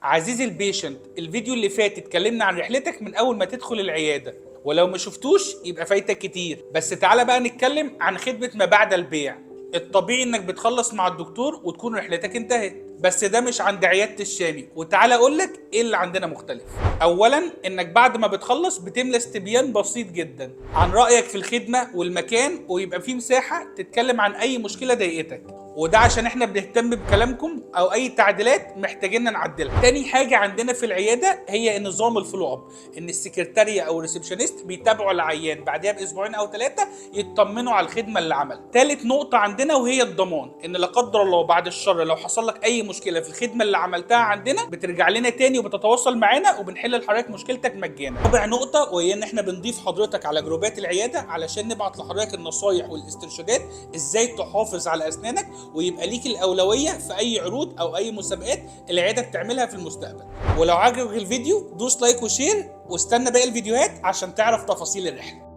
عزيزي البيشنت، الفيديو اللي فات اتكلمنا عن رحلتك من اول ما تدخل العياده، ولو ما شفتوش يبقى فايتك كتير. بس تعالى بقى نتكلم عن خدمه ما بعد البيع. الطبيعي انك بتخلص مع الدكتور وتكون رحلتك انتهت، بس ده مش عند عياده الشامي، وتعالى اقول لك ايه اللي عندنا مختلف. اولا، انك بعد ما بتخلص بتملى استبيان بسيط جدا عن رايك في الخدمه والمكان، ويبقى فيه مساحه تتكلم عن اي مشكله ضايقتك، وده عشان احنا بنهتم بكلامكم او اي تعديلات محتاجين نعدلها. تاني حاجه عندنا في العياده هي نظام الفولو اب، ان السكرتاريه او الريسبشنست بيتابعوا العيان بعدها باسبوعين او 3 يطمنوا على الخدمه اللي عمل. تالت نقطه عندنا وهي الضمان، ان لا قدر الله بعد الشر لو حصل لك اي مشكله في الخدمه اللي عملتها عندنا بترجع لنا تاني وبتتواصل معانا وبنحل لحضرتك مشكلتك مجانا. رابع نقطه وهي ان احنا بنضيف حضرتك على جروبات العياده علشان نبعت لحضرتك النصايح والاسترشادات ازاي تحافظ على اسنانك ويبقى ليك الاولويه في اي عروض او اي مسابقات العياده بتعملها في المستقبل. ولو عجبك الفيديو دوس لايك وشير، واستنى باقي الفيديوهات عشان تعرف تفاصيل الرحله.